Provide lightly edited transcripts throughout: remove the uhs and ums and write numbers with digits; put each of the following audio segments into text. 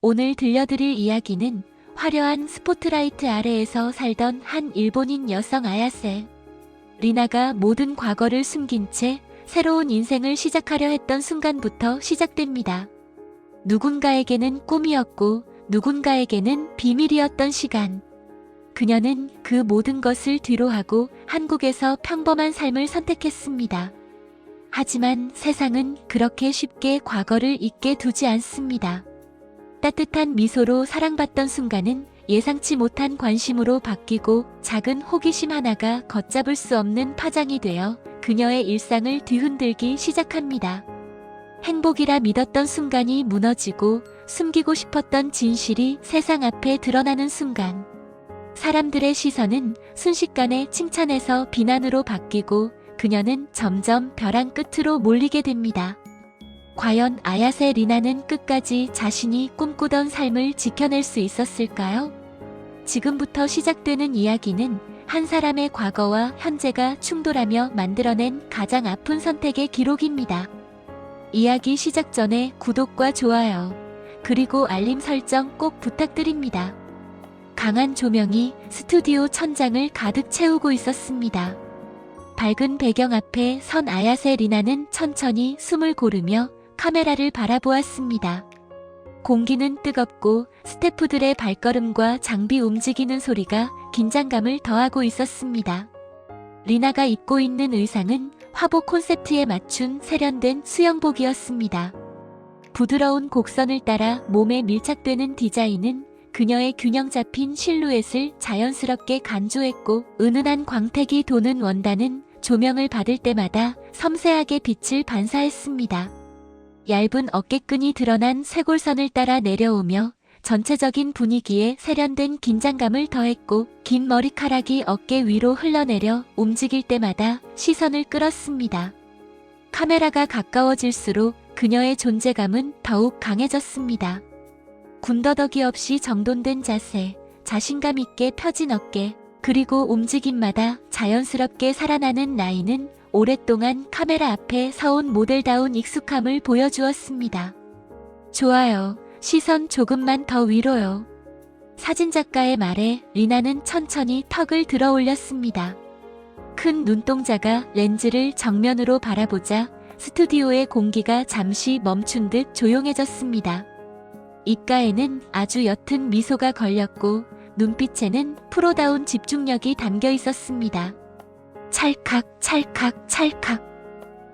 오늘 들려드릴 이야기는 화려한 스포트라이트 아래에서 살던 한 일본인 여성 아야세 리나가 모든 과거를 숨긴 채 새로운 인생을 시작하려 했던 순간부터 시작됩니다. 누군가에게는 꿈이었고 누군가에게는 비밀이었던 시간. 그녀는 그 모든 것을 뒤로하고 한국에서 평범한 삶을 선택했습니다. 하지만 세상은 그렇게 쉽게 과거를 잊게 두지 않습니다. 따뜻한 미소로 사랑받던 순간은 예상치 못한 관심으로 바뀌고 작은 호기심 하나가 걷잡을 수 없는 파장이 되어 그녀의 일상을 뒤흔들기 시작합니다. 행복이라 믿었던 순간이 무너지고 숨기고 싶었던 진실이 세상 앞에 드러나는 순간. 사람들의 시선은 순식간에 칭찬에서 비난으로 바뀌고 그녀는 점점 벼랑 끝으로 몰리게 됩니다. 과연 아야세 리나는 끝까지 자신이 꿈꾸던 삶을 지켜낼 수 있었을까요? 지금부터 시작되는 이야기는 한 사람의 과거와 현재가 충돌하며 만들어낸 가장 아픈 선택의 기록입니다. 이야기 시작 전에 구독과 좋아요, 그리고 알림 설정 꼭 부탁드립니다. 강한 조명이 스튜디오 천장을 가득 채우고 있었습니다. 밝은 배경 앞에 선 아야세 리나는 천천히 숨을 고르며 카메라를 바라보았습니다. 공기는 뜨겁고 스태프들의 발걸음과 장비 움직이는 소리가 긴장감을 더하고 있었습니다. 리나가 입고 있는 의상은 화보 콘셉트에 맞춘 세련된 수영복이었습니다. 부드러운 곡선을 따라 몸에 밀착되는 디자인은 그녀의 균형 잡힌 실루엣을 자연스럽게 간주했고 은은한 광택이 도는 원단은 조명을 받을 때마다 섬세하게 빛을 반사했습니다. 얇은 어깨끈이 드러난 쇄골선을 따라 내려오며 전체적인 분위기에 세련된 긴장감을 더했고 긴 머리카락이 어깨 위로 흘러내려 움직일 때마다 시선을 끌었습니다. 카메라가 가까워질수록 그녀의 존재감은 더욱 강해졌습니다. 군더더기 없이 정돈된 자세, 자신감 있게 펴진 어깨, 그리고 움직임마다 자연스럽게 살아나는 라인은 오랫동안 카메라 앞에 서온 모델다운 익숙함을 보여주었습니다. 좋아요. 시선 조금만 더 위로요. 사진작가의 말에 리나는 천천히 턱을 들어 올렸습니다. 큰 눈동자가 렌즈를 정면으로 바라보자 스튜디오의 공기가 잠시 멈춘 듯 조용해졌습니다. 입가에는 아주 옅은 미소가 걸렸고 눈빛에는 프로다운 집중력이 담겨 있었습니다. 찰칵, 찰칵, 찰칵.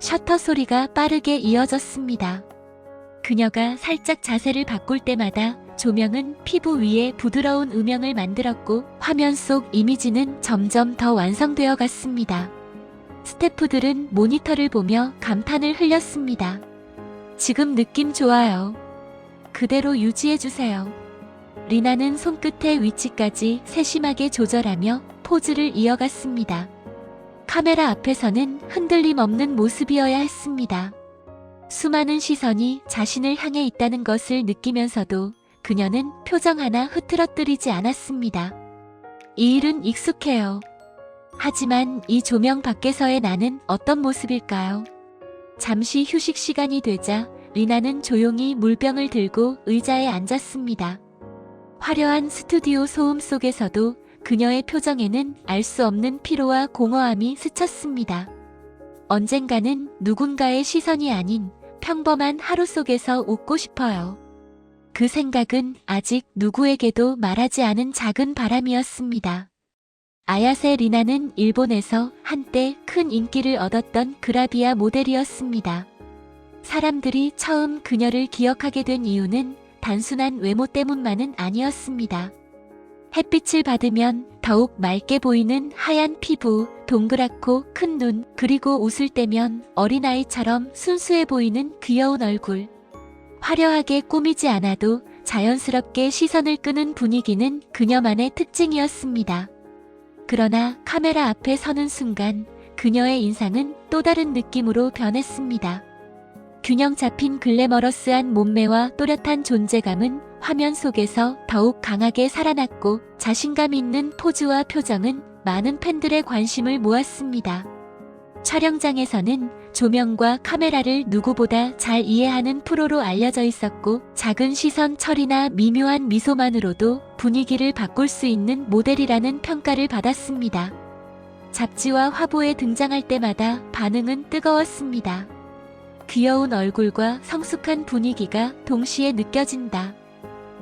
셔터 소리가 빠르게 이어졌습니다. 그녀가 살짝 자세를 바꿀 때마다 조명은 피부 위에 부드러운 음영을 만들었고 화면 속 이미지는 점점 더 완성되어 갔습니다. 스태프들은 모니터를 보며 감탄을 흘렸습니다. 지금 느낌 좋아요. 그대로 유지해주세요. 리나는 손끝의 위치까지 세심하게 조절하며 포즈를 이어갔습니다. 카메라 앞에서는 흔들림 없는 모습이어야 했습니다. 수많은 시선이 자신을 향해 있다는 것을 느끼면서도 그녀는 표정 하나 흐트러뜨리지 않았습니다. 이 일은 익숙해요. 하지만 이 조명 밖에서의 나는 어떤 모습일까요? 잠시 휴식 시간이 되자 리나는 조용히 물병을 들고 의자에 앉았습니다. 화려한 스튜디오 소음 속에서도 그녀의 표정에는 알 수 없는 피로와 공허함이 스쳤습니다. 언젠가는 누군가의 시선이 아닌 평범한 하루 속에서 웃고 싶어요. 그 생각은 아직 누구에게도 말하지 않은 작은 바람이었습니다. 아야세 리나는 일본에서 한때 큰 인기를 얻었던 그라비아 모델이었습니다. 사람들이 처음 그녀를 기억하게 된 이유는 단순한 외모 때문만은 아니었습니다. 햇빛을 받으면 더욱 맑게 보이는 하얀 피부, 동그랗고 큰 눈, 그리고 웃을 때면 어린아이처럼 순수해 보이는 귀여운 얼굴. 화려하게 꾸미지 않아도 자연스럽게 시선을 끄는 분위기는 그녀만의 특징이었습니다. 그러나 카메라 앞에 서는 순간 그녀의 인상은 또 다른 느낌으로 변했습니다. 균형 잡힌 글래머러스한 몸매와 또렷한 존재감은 화면 속에서 더욱 강하게 살아났고 자신감 있는 포즈와 표정은 많은 팬들의 관심을 모았습니다. 촬영장에서는 조명과 카메라를 누구보다 잘 이해하는 프로로 알려져 있었고, 작은 시선 처리나 미묘한 미소만으로도 분위기를 바꿀 수 있는 모델이라는 평가를 받았습니다. 잡지와 화보에 등장할 때마다 반응은 뜨거웠습니다. 귀여운 얼굴과 성숙한 분위기가 동시에 느껴진다.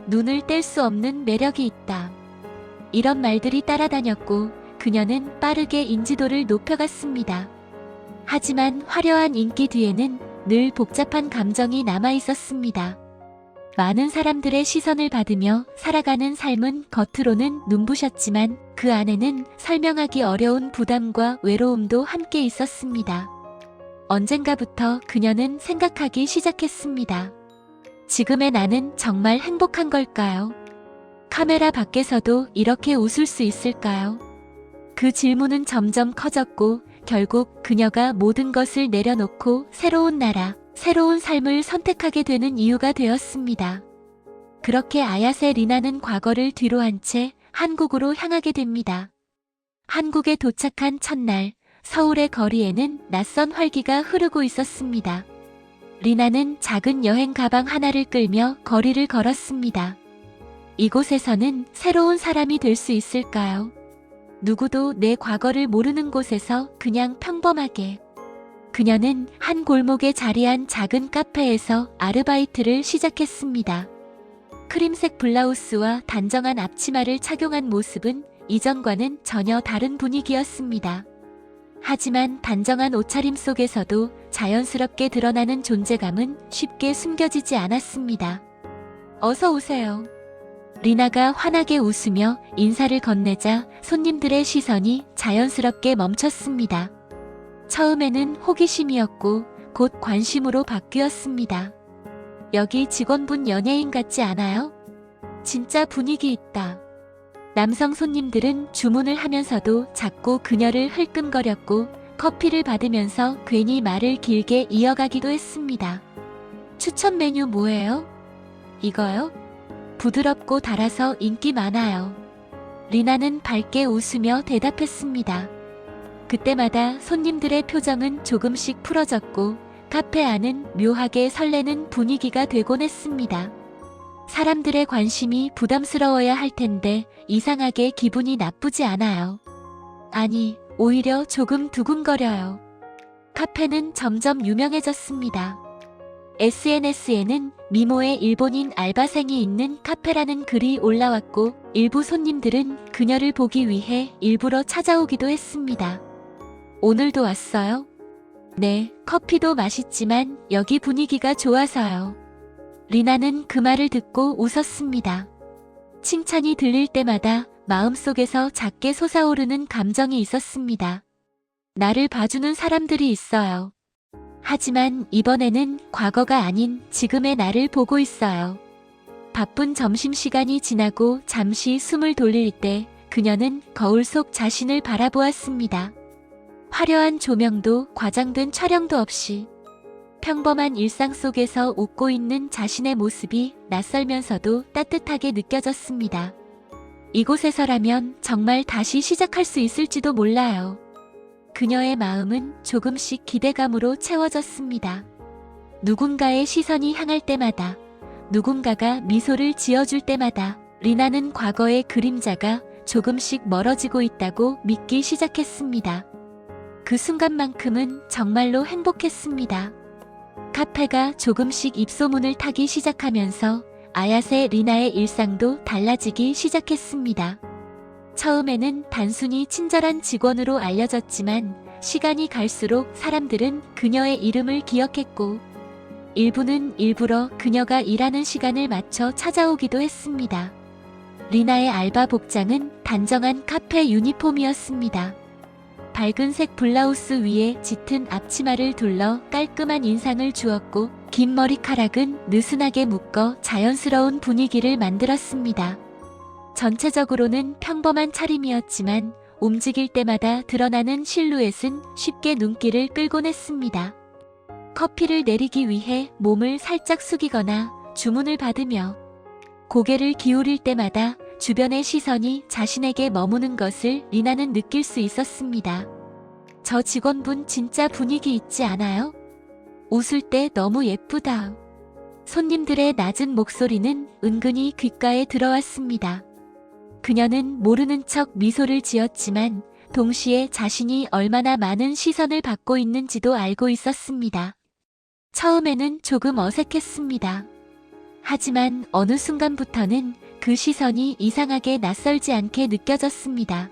눈을 뗄 수 없는 매력이 있다. 이런 말들이 따라다녔고, 그녀는 빠르게 인지도를 높여갔습니다. 하지만 화려한 인기 뒤에는 늘 복잡한 감정이 남아 있었습니다. 많은 사람들의 시선을 받으며 살아가는 삶은 겉으로는 눈부셨지만 그 안에는 설명하기 어려운 부담과 외로움도 함께 있었습니다. 언젠가부터 그녀는 생각하기 시작했습니다. 지금의 나는 정말 행복한 걸까요? 카메라 밖에서도 이렇게 웃을 수 있을까요? 그 질문은 점점 커졌고 결국 그녀가 모든 것을 내려놓고 새로운 나라, 새로운 삶을 선택하게 되는 이유가 되었습니다. 그렇게 아야세 리나는 과거를 뒤로한 채 한국으로 향하게 됩니다. 한국에 도착한 첫날, 서울의 거리에는 낯선 활기가 흐르고 있었습니다. 리나는 작은 여행 가방 하나를 끌며 거리를 걸었습니다. 이곳에서는 새로운 사람이 될 수 있을까요? 누구도 내 과거를 모르는 곳에서 그냥 평범하게. 그녀는 한 골목에 자리한 작은 카페에서 아르바이트를 시작했습니다. 크림색 블라우스와 단정한 앞치마를 착용한 모습은 이전과는 전혀 다른 분위기였습니다. 하지만 단정한 옷차림 속에서도 자연스럽게 드러나는 존재감은 쉽게 숨겨지지 않았습니다. 어서 오세요. 리나가 환하게 웃으며 인사를 건네자 손님들의 시선이 자연스럽게 멈췄습니다. 처음에는 호기심이었고 곧 관심으로 바뀌었습니다. 여기 직원분 연예인 같지 않아요? 진짜 분위기 있다. 남성 손님들은 주문을 하면서도 자꾸 그녀를 흘끔거렸고 커피를 받으면서 괜히 말을 길게 이어가기도 했습니다. 추천 메뉴 뭐예요? 이거요? 부드럽고 달아서 인기 많아요. 리나는 밝게 웃으며 대답했습니다. 그때마다 손님들의 표정은 조금씩 풀어졌고 카페 안은 묘하게 설레는 분위기가 되곤 했습니다. 사람들의 관심이 부담스러워야 할 텐데 이상하게 기분이 나쁘지 않아요. 아니, 오히려 조금 두근거려요. 카페는 점점 유명해졌습니다. SNS에는 미모의 일본인 알바생이 있는 카페라는 글이 올라왔고 일부 손님들은 그녀를 보기 위해 일부러 찾아오기도 했습니다. 오늘도 왔어요? 네, 커피도 맛있지만 여기 분위기가 좋아서요. 리나는 그 말을 듣고 웃었습니다. 칭찬이 들릴 때마다 마음속에서 작게 솟아오르는 감정이 있었습니다. 나를 봐주는 사람들이 있어요. 하지만 이번에는 과거가 아닌 지금의 나를 보고 있어요. 바쁜 점심시간이 지나고 잠시 숨을 돌릴 때 그녀는 거울 속 자신을 바라보았습니다. 화려한 조명도 과장된 촬영도 없이 평범한 일상 속에서 웃고 있는 자신의 모습이 낯설면서도 따뜻하게 느껴졌습니다. 이곳에서라면 정말 다시 시작할 수 있을지도 몰라요. 그녀의 마음은 조금씩 기대감으로 채워졌습니다. 누군가의 시선이 향할 때마다, 누군가가 미소를 지어줄 때마다 리나는 과거의 그림자가 조금씩 멀어지고 있다고 믿기 시작했습니다. 그 순간만큼은 정말로 행복했습니다. 카페가 조금씩 입소문을 타기 시작하면서 아야세 리나의 일상도 달라지기 시작했습니다. 처음에는 단순히 친절한 직원으로 알려졌지만 시간이 갈수록 사람들은 그녀의 이름을 기억했고 일부는 일부러 그녀가 일하는 시간을 맞춰 찾아오기도 했습니다. 리나의 알바 복장은 단정한 카페 유니폼이었습니다. 밝은색 블라우스 위에 짙은 앞치마를 둘러 깔끔한 인상을 주었고 긴 머리카락은 느슨하게 묶어 자연스러운 분위기를 만들었습니다. 전체적으로는 평범한 차림이었지만 움직일 때마다 드러나는 실루엣은 쉽게 눈길을 끌곤 했습니다. 커피를 내리기 위해 몸을 살짝 숙이거나 주문을 받으며 고개를 기울일 때마다 주변의 시선이 자신에게 머무는 것을 리나는 느낄 수 있었습니다. 저 직원분 진짜 분위기 있지 않아요? 웃을 때 너무 예쁘다. 손님들의 낮은 목소리는 은근히 귓가에 들어왔습니다. 그녀는 모르는 척 미소를 지었지만 동시에 자신이 얼마나 많은 시선을 받고 있는지도 알고 있었습니다. 처음에는 조금 어색했습니다. 하지만 어느 순간부터는 그 시선이 이상하게 낯설지 않게 느껴졌습니다.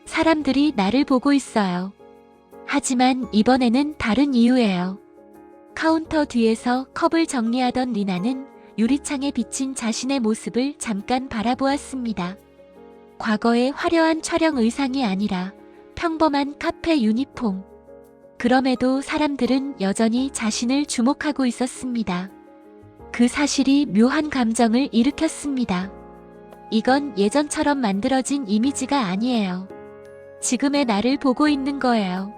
사람들이 나를 보고 있어요. 하지만 이번에는 다른 이유예요. 카운터 뒤에서 컵을 정리하던 리나는 유리창에 비친 자신의 모습을 잠깐 바라보았습니다. 과거의 화려한 촬영 의상이 아니라 평범한 카페 유니폼. 그럼에도 사람들은 여전히 자신을 주목하고 있었습니다. 그 사실이 묘한 감정을 일으켰습니다. 이건 예전처럼 만들어진 이미지가 아니에요. 지금의 나를 보고 있는 거예요.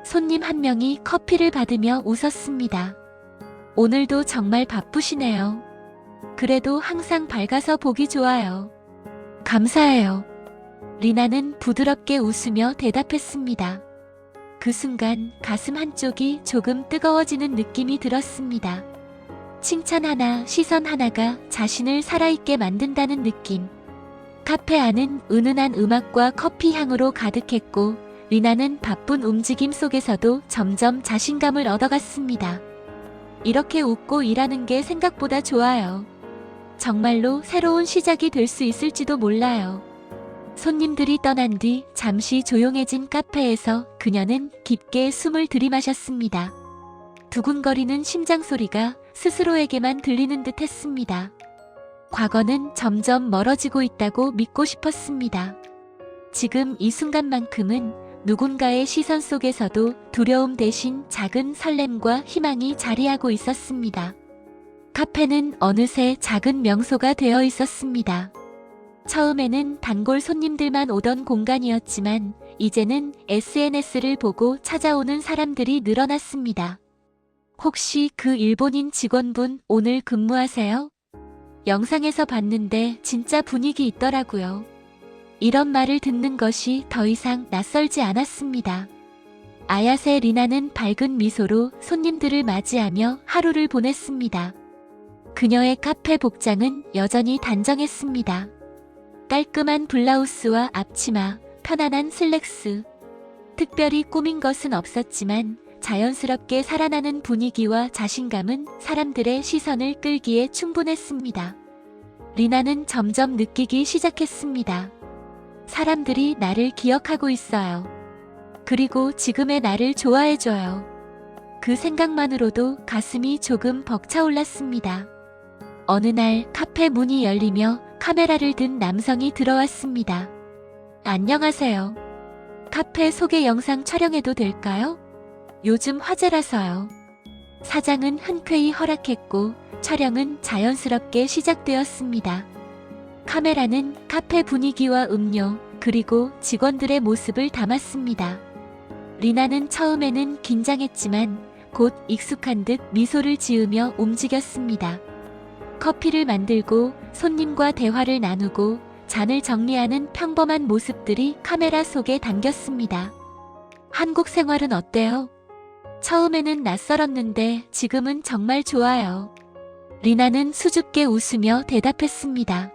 손님 한 명이 커피를 받으며 웃었습니다. 오늘도 정말 바쁘시네요. 그래도 항상 밝아서 보기 좋아요. 감사해요. 리나는 부드럽게 웃으며 대답했습니다. 그 순간 가슴 한쪽이 조금 뜨거워지는 느낌이 들었습니다. 칭찬 하나, 시선 하나가 자신을 살아있게 만든다는 느낌. 카페 안은 은은한 음악과 커피 향으로 가득했고 리나는 바쁜 움직임 속에서도 점점 자신감을 얻어갔습니다. 이렇게 웃고 일하는 게 생각보다 좋아요. 정말로 새로운 시작이 될 수 있을지도 몰라요. 손님들이 떠난 뒤 잠시 조용해진 카페에서 그녀는 깊게 숨을 들이마셨습니다. 두근거리는 심장 소리가 스스로에게만 들리는 듯 했습니다. 과거는 점점 멀어지고 있다고 믿고 싶었습니다. 지금 이 순간만큼은 누군가의 시선 속에서도 두려움 대신 작은 설렘과 희망이 자리하고 있었습니다. 카페는 어느새 작은 명소가 되어 있었습니다. 처음에는 단골 손님들만 오던 공간이었지만 이제는 SNS를 보고 찾아오는 사람들이 늘어났습니다. 혹시 그 일본인 직원분 오늘 근무하세요? 영상에서 봤는데 진짜 분위기 있더라고요. 이런 말을 듣는 것이 더 이상 낯설지 않았습니다. 아야세 리나는 밝은 미소로 손님들을 맞이하며 하루를 보냈습니다. 그녀의 카페 복장은 여전히 단정했습니다. 깔끔한 블라우스와 앞치마, 편안한 슬랙스. 특별히 꾸민 것은 없었지만 자연스럽게 살아나는 분위기와 자신감은 사람들의 시선을 끌기에 충분했습니다. 리나는 점점 느끼기 시작했습니다. 사람들이 나를 기억하고 있어요. 그리고 지금의 나를 좋아해줘요. 그 생각만으로도 가슴이 조금 벅차올랐습니다. 어느 날 카페 문이 열리며 카메라를 든 남성이 들어왔습니다. 안녕하세요. 카페 소개 영상 촬영해도 될까요? 요즘 화제라서요. 사장은 흔쾌히 허락했고 촬영은 자연스럽게 시작되었습니다. 카메라는 카페 분위기와 음료, 그리고 직원들의 모습을 담았습니다. 리나는 처음에는 긴장했지만 곧 익숙한 듯 미소를 지으며 움직였습니다. 커피를 만들고 손님과 대화를 나누고 잔을 정리하는 평범한 모습들이 카메라 속에 담겼습니다. 한국 생활은 어때요? 처음에는 낯설었는데 지금은 정말 좋아요. 리나는 수줍게 웃으며 대답했습니다.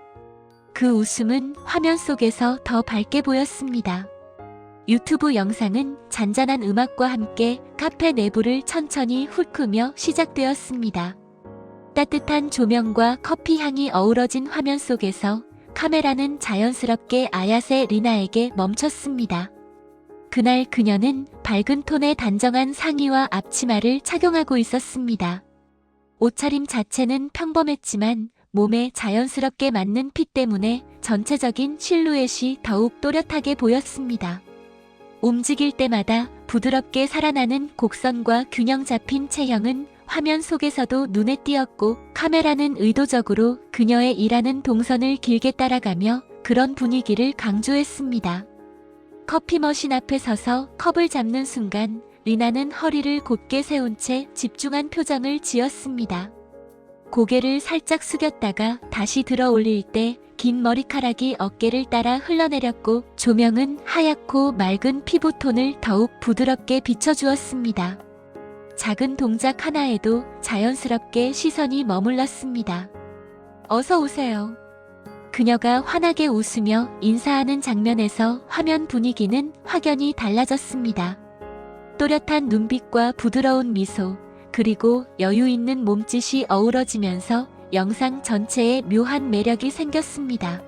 그 웃음은 화면 속에서 더 밝게 보였습니다. 유튜브 영상은 잔잔한 음악과 함께 카페 내부를 천천히 훑으며 시작되었습니다. 따뜻한 조명과 커피 향이 어우러진 화면 속에서 카메라는 자연스럽게 아야세 리나에게 멈췄습니다. 그날 그녀는 밝은 톤의 단정한 상의와 앞치마를 착용하고 있었습니다. 옷차림 자체는 평범했지만 몸에 자연스럽게 맞는 핏 때문에 전체적인 실루엣이 더욱 또렷하게 보였습니다. 움직일 때마다 부드럽게 살아나는 곡선과 균형 잡힌 체형은 화면 속에서도 눈에 띄었고 카메라는 의도적으로 그녀의 일하는 동선을 길게 따라가며 그런 분위기를 강조했습니다. 커피 머신 앞에 서서 컵을 잡는 순간 리나는 허리를 곧게 세운 채 집중한 표정을 지었습니다. 고개를 살짝 숙였다가 다시 들어 올릴 때 긴 머리카락이 어깨를 따라 흘러내렸고 조명은 하얗고 맑은 피부톤을 더욱 부드럽게 비춰주었습니다. 작은 동작 하나에도 자연스럽게 시선이 머물렀습니다. 어서 오세요. 그녀가 환하게 웃으며 인사하는 장면에서 화면 분위기는 확연히 달라졌습니다. 또렷한 눈빛과 부드러운 미소, 그리고 여유 있는 몸짓이 어우러지면서 영상 전체에 묘한 매력이 생겼습니다.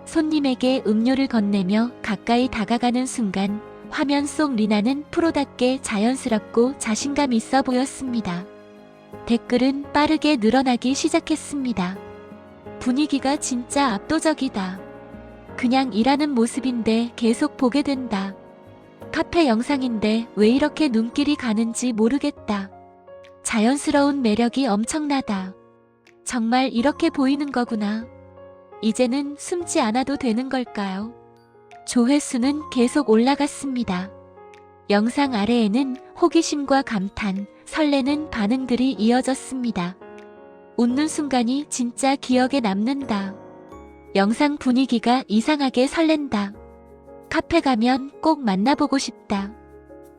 손님에게 음료를 건네며 가까이 다가가는 순간 화면 속 리나는 프로답게 자연스럽고 자신감 있어 보였습니다. 댓글은 빠르게 늘어나기 시작했습니다. 분위기가 진짜 압도적이다. 그냥 일하는 모습인데 계속 보게 된다. 카페 영상인데 왜 이렇게 눈길이 가는지 모르겠다. 자연스러운 매력이 엄청나다. 정말 이렇게 보이는 거구나. 이제는 숨지 않아도 되는 걸까요? 조회수는 계속 올라갔습니다. 영상 아래에는 호기심과 감탄, 설레는 반응들이 이어졌습니다. 웃는 순간이 진짜 기억에 남는다. 영상 분위기가 이상하게 설렌다. 카페 가면 꼭 만나보고 싶다.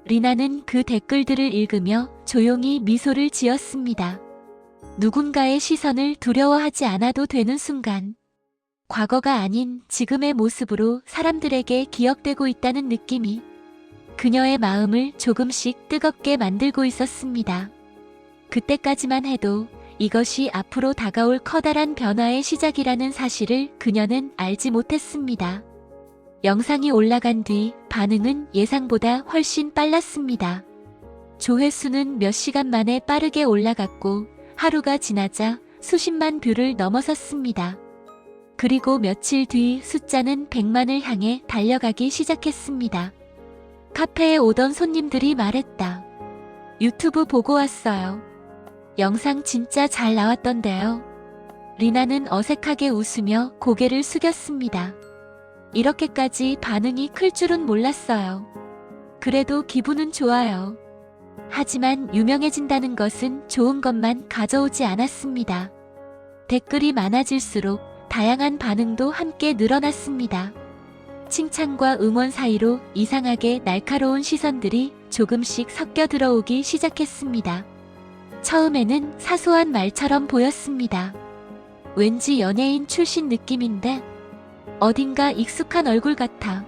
리나는 그 댓글들을 읽으며 조용히 미소를 지었습니다. 누군가의 시선을 두려워하지 않아도 되는 순간, 과거가 아닌 지금의 모습으로 사람들에게 기억되고 있다는 느낌이 그녀의 마음을 조금씩 뜨겁게 만들고 있었습니다. 그때까지만 해도 이것이 앞으로 다가올 커다란 변화의 시작이라는 사실을 그녀는 알지 못했습니다. 영상이 올라간 뒤 반응은 예상보다 훨씬 빨랐습니다. 조회수는 몇 시간 만에 빠르게 올라갔고 하루가 지나자 수십만 뷰를 넘어섰습니다. 그리고 며칠 뒤 숫자는 100만을 향해 달려가기 시작했습니다. 카페에 오던 손님들이 말했다. 유튜브 보고 왔어요. 영상 진짜 잘 나왔던데요. 리나는 어색하게 웃으며 고개를 숙였습니다. 이렇게까지 반응이 클 줄은 몰랐어요. 그래도 기분은 좋아요. 하지만 유명해진다는 것은 좋은 것만 가져오지 않았습니다. 댓글이 많아질수록 다양한 반응도 함께 늘어났습니다. 칭찬과 응원 사이로 이상하게 날카로운 시선들이 조금씩 섞여 들어오기 시작했습니다. 처음에는 사소한 말처럼 보였습니다. 왠지 연예인 출신 느낌인데 어딘가 익숙한 얼굴 같아.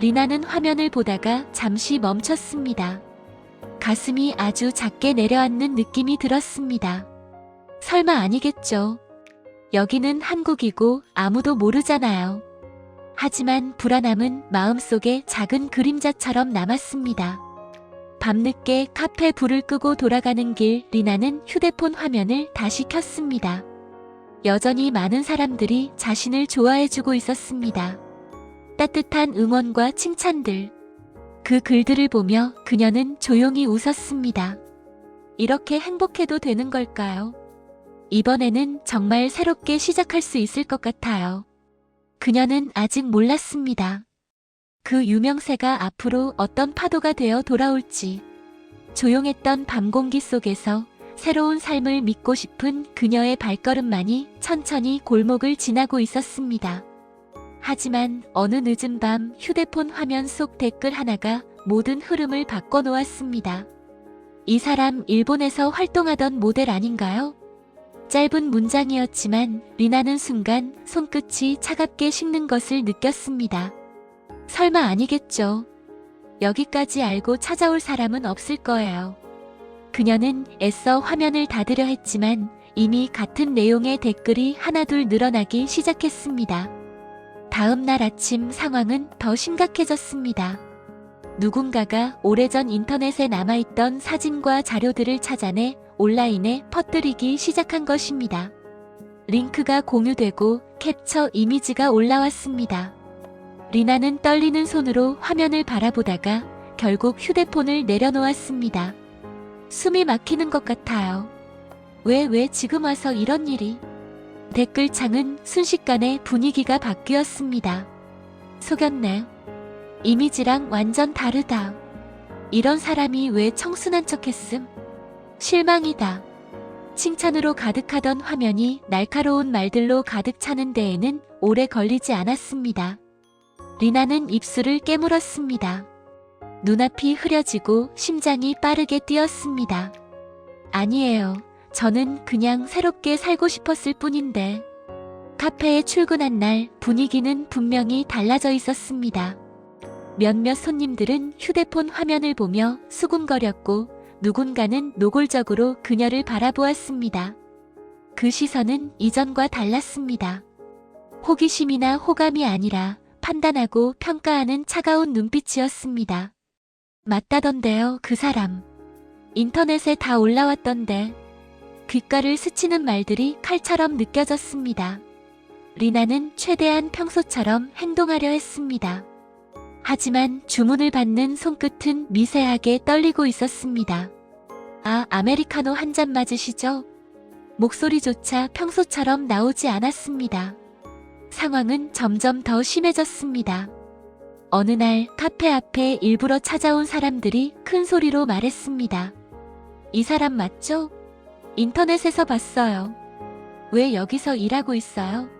리나는 화면을 보다가 잠시 멈췄습니다. 가슴이 아주 작게 내려앉는 느낌이 들었습니다. 설마 아니겠죠. 여기는 한국이고 아무도 모르잖아요. 하지만 불안함은 마음속에 작은 그림자처럼 남았습니다. 밤늦게 카페 불을 끄고 돌아가는 길 리나는 휴대폰 화면을 다시 켰습니다. 여전히 많은 사람들이 자신을 좋아해주고 있었습니다. 따뜻한 응원과 칭찬들. 그 글들을 보며 그녀는 조용히 웃었습니다. 이렇게 행복해도 되는 걸까요? 이번에는 정말 새롭게 시작할 수 있을 것 같아요. 그녀는 아직 몰랐습니다. 그 유명세가 앞으로 어떤 파도가 되어 돌아올지. 조용했던 밤 공기 속에서 새로운 삶을 믿고 싶은 그녀의 발걸음만이 천천히 골목을 지나고 있었습니다. 하지만 어느 늦은 밤 휴대폰 화면 속 댓글 하나가 모든 흐름을 바꿔놓았습니다. 이 사람 일본에서 활동하던 모델 아닌가요? 짧은 문장이었지만 리나는 순간 손끝이 차갑게 식는 것을 느꼈습니다. 설마 아니겠죠. 여기까지 알고 찾아올 사람은 없을 거예요. 그녀는 애써 화면을 닫으려 했지만 이미 같은 내용의 댓글이 하나둘 늘어나기 시작했습니다. 다음 날 아침 상황은 더 심각해졌습니다. 누군가가 오래전 인터넷에 남아있던 사진과 자료들을 찾아내 온라인에 퍼뜨리기 시작한 것입니다. 링크가 공유되고 캡처 이미지가 올라왔습니다. 리나는 떨리는 손으로 화면을 바라보다가 결국 휴대폰을 내려놓았습니다. 숨이 막히는 것 같아요. 왜 지금 와서 이런 일이? 댓글창은 순식간에 분위기가 바뀌었습니다. 속였네. 이미지랑 완전 다르다. 이런 사람이 왜 청순한 척했음? 실망이다. 칭찬으로 가득하던 화면이 날카로운 말들로 가득 차는 데에는 오래 걸리지 않았습니다. 리나는 입술을 깨물었습니다. 눈앞이 흐려지고 심장이 빠르게 뛰었습니다. 아니에요. 저는 그냥 새롭게 살고 싶었을 뿐인데. 카페에 출근한 날 분위기는 분명히 달라져 있었습니다. 몇몇 손님들은 휴대폰 화면을 보며 수군거렸고 누군가는 노골적으로 그녀를 바라보았습니다. 그 시선은 이전과 달랐습니다. 호기심이나 호감이 아니라 판단하고 평가하는 차가운 눈빛이었습니다. 맞다던데요, 그 사람. 인터넷에 다 올라왔던데. 귓가를 스치는 말들이 칼처럼 느껴졌습니다. 리나는 최대한 평소처럼 행동하려 했습니다. 하지만 주문을 받는 손끝은 미세하게 떨리고 있었습니다. 아, 아메리카노 한 잔 맞으시죠? 목소리조차 평소처럼 나오지 않았습니다. 상황은 점점 더 심해졌습니다. 어느 날 카페 앞에 일부러 찾아온 사람들이 큰 소리로 말했습니다. 이 사람 맞죠? 인터넷에서 봤어요. 왜 여기서 일하고 있어요?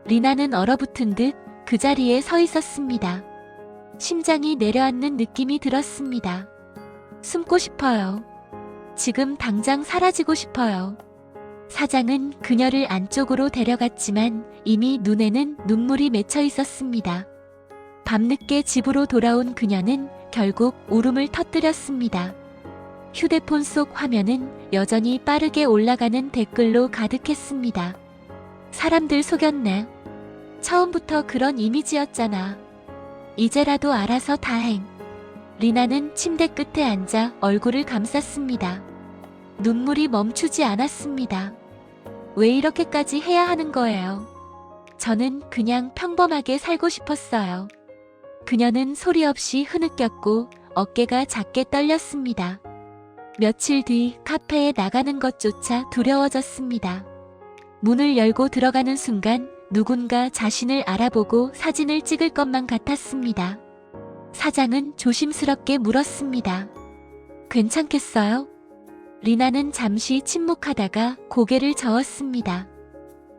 리나는 얼어붙은 듯 그 자리에 서 있었습니다. 심장이 내려앉는 느낌이 들었습니다. 숨고 싶어요. 지금 당장 사라지고 싶어요. 사장은 그녀를 안쪽으로 데려갔지만 이미 눈에는 눈물이 맺혀 있었습니다. 밤늦게 집으로 돌아온 그녀는 결국 울음을 터뜨렸습니다. 휴대폰 속 화면은 여전히 빠르게 올라가는 댓글로 가득했습니다. 사람들 속였네. 처음부터 그런 이미지였잖아. 이제라도 알아서 다행. 리나는 침대 끝에 앉아 얼굴을 감쌌습니다. 눈물이 멈추지 않았습니다. 왜 이렇게까지 해야 하는 거예요? 저는 그냥 평범하게 살고 싶었어요. 그녀는 소리 없이 흐느꼈고 어깨가 작게 떨렸습니다. 며칠 뒤 카페에 나가는 것조차 두려워졌습니다. 문을 열고 들어가는 순간 누군가 자신을 알아보고 사진을 찍을 것만 같았습니다. 사장은 조심스럽게 물었습니다. 괜찮겠어요? 리나는 잠시 침묵하다가 고개를 저었습니다.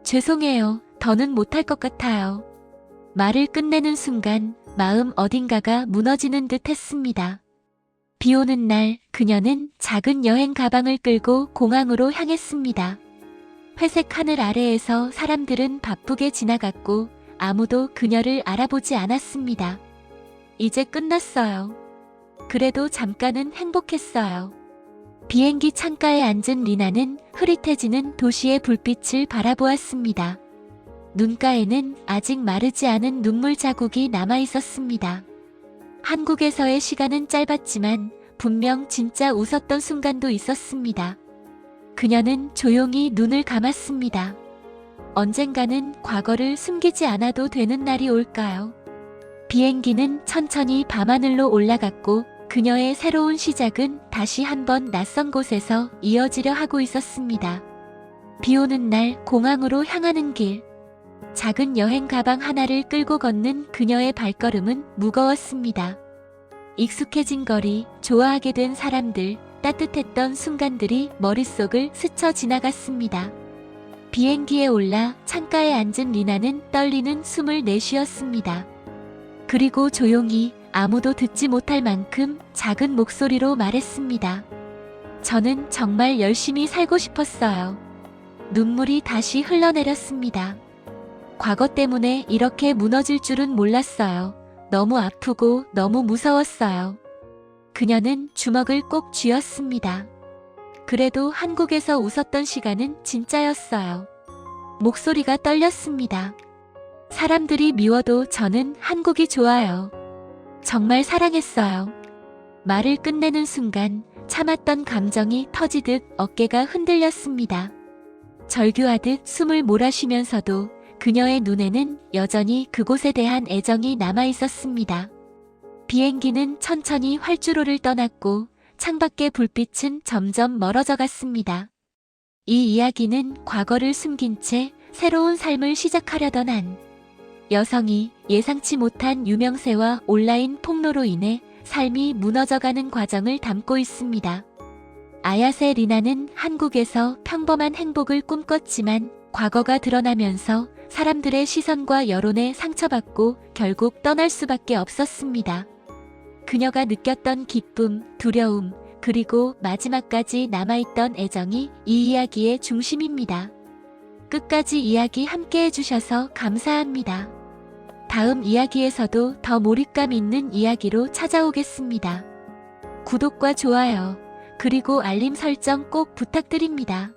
죄송해요. 더는 못할 것 같아요. 말을 끝내는 순간 마음 어딘가가 무너지는 듯 했습니다. 비 오는 날 그녀는 작은 여행 가방을 끌고 공항으로 향했습니다. 회색 하늘 아래에서 사람들은 바쁘게 지나갔고 아무도 그녀를 알아보지 않았습니다. 이제 끝났어요. 그래도 잠깐은 행복했어요. 비행기 창가에 앉은 리나는 흐릿해지는 도시의 불빛을 바라보았습니다. 눈가에는 아직 마르지 않은 눈물 자국이 남아 있었습니다. 한국에서의 시간은 짧았지만 분명 진짜 웃었던 순간도 있었습니다. 그녀는 조용히 눈을 감았습니다. 언젠가는 과거를 숨기지 않아도 되는 날이 올까요? 비행기는 천천히 밤하늘로 올라갔고 그녀의 새로운 시작은 다시 한번 낯선 곳에서 이어지려 하고 있었습니다. 비 오는 날 공항으로 향하는 길. 작은 여행 가방 하나를 끌고 걷는 그녀의 발걸음은 무거웠습니다. 익숙해진 거리, 좋아하게 된 사람들, 따뜻했던 순간들이 머릿속을 스쳐 지나갔습니다. 비행기에 올라 창가에 앉은 리나는 떨리는 숨을 내쉬었습니다. 그리고 조용히 아무도 듣지 못할 만큼 작은 목소리로 말했습니다. 저는 정말 열심히 살고 싶었어요. 눈물이 다시 흘러내렸습니다. 과거 때문에 이렇게 무너질 줄은 몰랐어요. 너무 아프고 너무 무서웠어요. 그녀는 주먹을 꼭 쥐었습니다. 그래도 한국에서 웃었던 시간은 진짜였어요. 목소리가 떨렸습니다. 사람들이 미워도 저는 한국이 좋아요. 정말 사랑했어요. 말을 끝내는 순간 참았던 감정이 터지듯 어깨가 흔들렸습니다. 절규하듯 숨을 몰아쉬면서도 그녀의 눈에는 여전히 그곳에 대한 애정이 남아 있었습니다. 비행기는 천천히 활주로를 떠났고 창밖의 불빛은 점점 멀어져 갔습니다. 이 이야기는 과거를 숨긴 채 새로운 삶을 시작하려던 한 여성이 예상치 못한 유명세와 온라인 폭로로 인해 삶이 무너져가는 과정을 담고 있습니다. 아야세 리나는 한국에서 평범한 행복을 꿈꿨지만 과거가 드러나면서 사람들의 시선과 여론에 상처받고 결국 떠날 수밖에 없었습니다. 그녀가 느꼈던 기쁨, 두려움, 그리고 마지막까지 남아있던 애정이 이 이야기의 중심입니다. 끝까지 이야기 함께 해주셔서 감사합니다. 다음 이야기에서도 더 몰입감 있는 이야기로 찾아오겠습니다. 구독과 좋아요, 그리고 알림 설정 꼭 부탁드립니다.